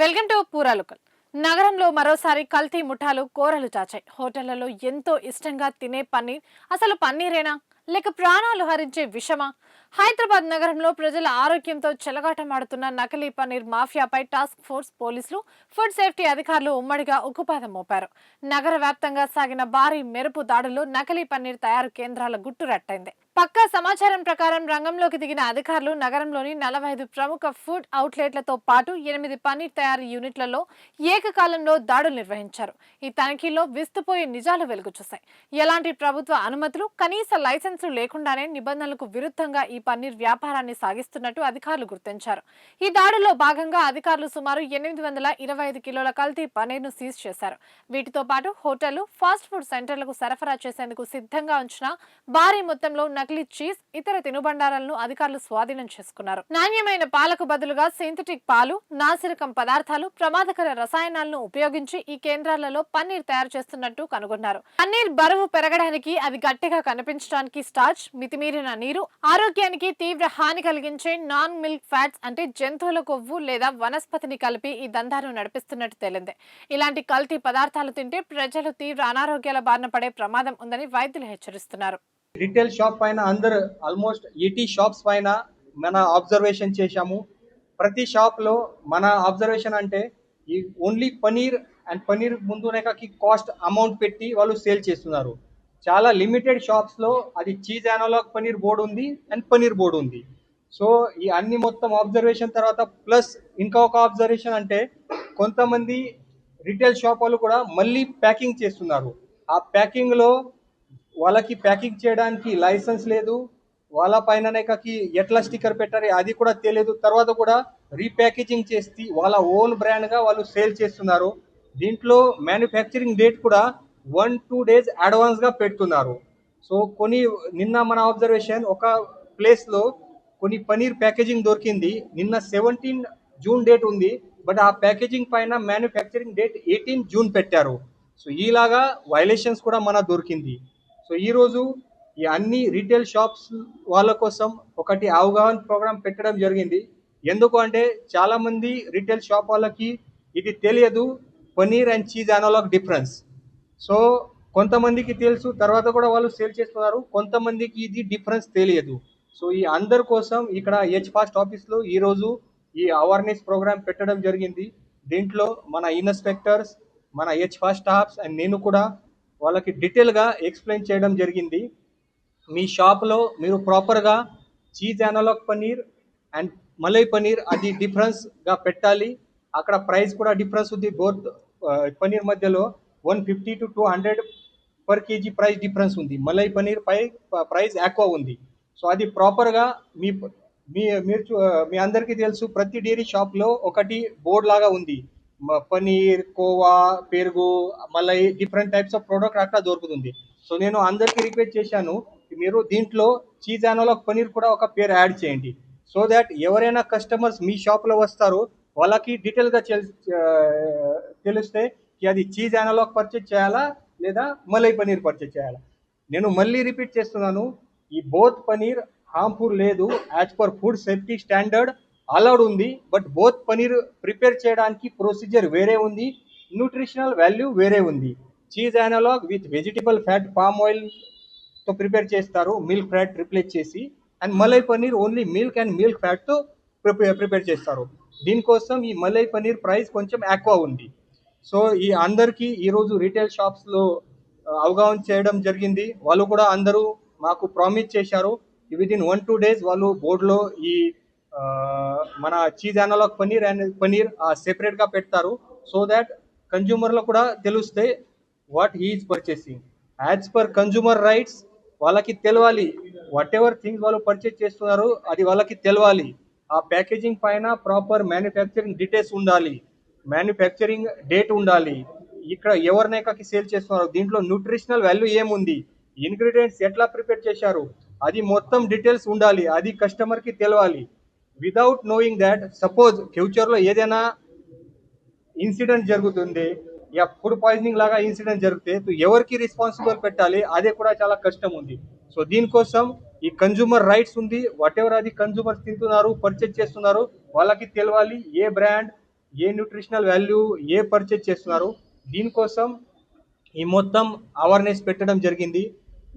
Welcome to పూరాలుకల్. నగరంలో మరోసారి కల్తీ ముఠాలు కోరలు చాచాయి. హోటళ్లలో ఎంతో ఇష్టంగా తినే పన్నీర్ అసలు పన్నీరేనా లేక ప్రాణాలు హరించే విషమా? హైదరాబాద్ నగరంలో ప్రజల ఆరోగ్యంతో చెలగాటమాడుతున్న నకిలీ పన్నీర్ మాఫియాపై టాస్క్ ఫోర్స్ పోలీసులు, ఫుడ్ సేఫ్టీ అధికారులు ఉమ్మడిగా ఉక్కుపాదం మోపారు. నగర వ్యాప్తంగా సాగిన భారీ మెరుపు దాడుల్లో నకిలీ పన్నీర్ తయారు కేంద్రాల గుట్టురట్టయింది. పక్కా సమాచారం ప్రకారం రంగంలోకి దిగిన అధికారులు నగరంలోని 45 ప్రముఖ ఫుడ్ అవుట్లెట్లతో పాటు 8 పన్నీర్ తయారీ యూనిట్లలో ఏకకాలంలో దాడులు నిర్వహించారు. ఈ తనిఖీల్లో విస్తుపోయే నిజాలు వెలుగుచూశాయి. ఎలాంటి ప్రభుత్వ అనుమతులు, కనీస లైసెన్సులు లేకుండానే నిబంధనలకు విరుద్ధంగా ఈ పన్నీర్ వ్యాపారాన్ని సాగిస్తున్నట్టు అధికారులు గుర్తించారు. ఈ దాడుల్లో భాగంగా అధికారులు సుమారు 825 కిలోల కల్తీ పన్నీర్ను సీజ్ చేశారు. వీటితో పాటు హోటళ్లు, ఫాస్ట్ ఫుడ్ సెంటర్లకు సరఫరా చేసేందుకు సిద్ధంగా ఉంచిన భారీ మొత్తంలో నకిలీ చీజ్, ఇతర తినుబండారాలను అధికారులు స్వాధీనం చేసుకున్నారు. నాణ్యమైన పాలకు బదులుగా సింథటిక్ పాలు, నాసిరకం పదార్థాలు, ప్రమాదకర రసాయనాలను ఉపయోగించి ఈ కేంద్రాలలో పన్నీర్ తయారు చేస్తున్నట్టు కనుగొన్నారు. పన్నీర్ బరువు పెరగడానికి, అది గట్టిగా కనిపించడానికి స్టార్చ్, మితిమీరిన నీరు, ఆరోగ్యానికి తీవ్ర హాని కలిగించే నాన్ మిల్క్ ఫ్యాట్స్ అంటే జంతువుల కొవ్వు లేదా వనస్పతిని కలిపి ఈ దందాను నడిపిస్తున్నట్టు తేలింది. ఇలాంటి కల్తీ పదార్థాలు తింటే ప్రజలు తీవ్ర అనారోగ్యాల బారిన పడే ప్రమాదం ఉందని వైద్యులు హెచ్చరిస్తున్నారు. రిటైల్ షాప్ పైన అందరు ఆల్మోస్ట్ 80 షాప్స్ పైన మన అబ్జర్వేషన్ చేశాము. ప్రతి షాప్లో మన అబ్జర్వేషన్ అంటే ఈ ఓన్లీ పనీర్ అండ్ పనీర్ ముందునేకి కాస్ట్ అమౌంట్ పెట్టి వాళ్ళు సేల్ చేస్తున్నారు. చాలా లిమిటెడ్ షాప్స్లో అది చీజ్ అనలాగ్ పనీర్ బోర్డు ఉంది అండ్ పనీర్ బోర్డు ఉంది. సో ఈ అన్ని మొత్తం అబ్జర్వేషన్ తర్వాత ప్లస్ ఇంకా ఒక అబ్జర్వేషన్ అంటే కొంతమంది రిటైల్ షాప్ వాళ్ళు కూడా మళ్ళీ ప్యాకింగ్ చేస్తున్నారు. ఆ ప్యాకింగ్లో వాళ్ళకి ప్యాకింగ్ చేయడానికి లైసెన్స్ లేదు, వాళ్ళ పైననే ఎట్లా స్టిక్కర్ పెట్టారు అది కూడా తెలియదు. తర్వాత కూడా రీప్యాకేజింగ్ చేసి వాళ్ళ ఓన్ బ్రాండ్గా వాళ్ళు సేల్ చేస్తున్నారు. దీంట్లో మ్యానుఫ్యాక్చరింగ్ డేట్ కూడా 1-2 డేస్ అడ్వాన్స్గా పెడుతున్నారు. సో నిన్న మన అబ్జర్వేషన్ ఒక ప్లేస్లో కొన్ని పనీర్ ప్యాకేజింగ్ దొరికింది. నిన్న 17 జూన్ డేట్ ఉంది, బట్ ఆ ప్యాకేజింగ్ పైన మ్యానుఫ్యాక్చరింగ్ డేట్ 18 జూన్ పెట్టారు. సో ఈలాగా వైలేషన్స్ కూడా మన దొరికింది. సో ఈరోజు ఈ అన్ని రీటైల్ షాప్స్ వాళ్ళ కోసం ఒకటి అవగాహన ప్రోగ్రామ్ పెట్టడం జరిగింది. ఎందుకు అంటే చాలామంది రీటైల్ షాప్ వాళ్ళకి ఇది తెలియదు, paneer and cheese analog difference. So కొంతమందికి తెలుసు, తర్వాత కూడా వాళ్ళు సేల్ చేస్తున్నారు. కొంతమందికి ఇది డిఫరెన్స్ తెలియదు. సో ఈ అందరి కోసం ఇక్కడ హెచ్ ఫాస్ట్ ఆఫీస్లో ఈరోజు ఈ అవేర్నెస్ ప్రోగ్రామ్ పెట్టడం జరిగింది. దీంట్లో మన ఇన్స్పెక్టర్స్, మన హెచ్ ఫాస్ట్ స్టాఫ్స్ అండ్ నేను కూడా వాళ్ళకి డీటెయిల్గా ఎక్స్ప్లెయిన్ చేయడం జరిగింది. మీ షాప్లో మీరు ప్రాపర్గా cheese analog paneer and malai paneer అది డిఫరెన్స్గా పెట్టాలి. అక్కడ ప్రైస్ కూడా డిఫరెన్స్ ఉంది. బోత్ పనీర్ మధ్యలో 150 to 200 per KG price difference ఉంది. మలై పనీర్ పై ప్రైస్ ఎక్కువ ఉంది. సో అది ప్రాపర్గా మీ మీ మీరు మీ అందరికీ తెలుసు, ప్రతి డైరీ షాప్లో ఒకటి బోర్డ్ లాగా ఉంది. పనీర్, కోవా, పెరుగు, malai different types of product అక్కడ దొరుకుతుంది. సో నేను అందరికీ రిక్వెస్ట్ చేశాను, మీరు దీంట్లో చీజ్ అనలాగ్ పనీర్ కూడా ఒక పేరు యాడ్ చేయండి. సో దాట్ ఎవరైనా కస్టమర్స్ మీ షాప్లో వస్తారో వాళ్ళకి డీటెయిల్గా తెలిస్తే అది చీజ్ అనలాగ్ పర్చేజ్ చేయాలా లేదా మలై పనీర్ పర్చేజ్ చేయాలా. నేను మళ్ళీ రిపీట్ చేస్తున్నాను, ఈ బోత్ పనీర్ హార్మ్ఫుల్ లేదు. As per food safety standard allowed ఉంది, బట్ బోత్ పనీర్ ప్రిపేర్ చేయడానికి ప్రొసీజర్ వేరే ఉంది, న్యూట్రిషనల్ వాల్యూ వేరే ఉంది. Cheese analog with vegetable fat palm ఆయిల్తో ప్రిపేర్ చేస్తారు, మిల్క్ ఫ్యాట్ రిప్లేస్ చేసి. And malai paneer only milk and milk ఫ్యాట్తో ప్రిపేర్ చేస్తారు. దీనికోసం ఈ మలై పనీర్ ప్రైస్ కొంచెం ఎక్కువ ఉంది. సో ఈ అందరికీ ఈరోజు రీటైల్ షాప్స్లో అవగాహన చేయడం జరిగింది. వాళ్ళు కూడా అందరూ మాకు ప్రామిస్ చేశారు, విదిన్ 1-2 డేస్ వాళ్ళు బోర్డులో ఈ మన cheese analog paneer and paneer సెపరేట్గా పెడతారు. సో దాట్ కన్జ్యూమర్లో కూడా తెలుస్తే what he's purchasing. As per consumer rights వాళ్ళకి తెలవాలి, వాట్ ఎవర్ థింగ్స్ వాళ్ళు పర్చేజ్ చేస్తున్నారు అది వాళ్ళకి తెలవాలి. ఆ ప్యాకేజింగ్ పైన ప్రాపర్ మ్యానుఫ్యాక్చరింగ్ డీటెయిల్స్ ఉండాలి, మ్యానుఫ్యాక్చరింగ్ డేట్ ఉండాలి, ఇక్కడ ఎవరినైకాకి సేల్ చేస్తున్నారు, దీంట్లో న్యూట్రిషనల్ వాల్యూ ఏముంది, ఇంగ్రీడియంట్స్ ఎట్లా ప్రిపేర్ చేశారు అది మొత్తం డీటెయిల్స్ ఉండాలి. అది కస్టమర్కి తెలవాలి. వితౌట్ నోయింగ్ దాట్ సపోజ్ ఫ్యూచర్లో ఏదైనా ఇన్సిడెంట్ జరుగుతుంది, యా ఫుడ్ పాయిజనింగ్ లాగా ఇన్సిడెంట్ జరిగితే ఎవరికి రెస్పాన్సిబుల్ పెట్టాలి, అదే కూడా చాలా కష్టం ఉంది. సో దీనికోసం ఈ కన్జ్యూమర్ రైట్స్ ఉంది. వాట్ ఎవర్ అది కన్జ్యూమర్స్ తింటున్నారు, పర్చేజ్ చేస్తున్నారు వాళ్ళకి తెలవాలి ఏ బ్రాండ్ ఏ న్యూట్రిషనల్ వాల్యూ ఏ పర్చేజ్ చేస్తున్నారు, దీనికోసం ఈ మొత్తం అవేర్నెస్ పెట్టడం జరిగింది.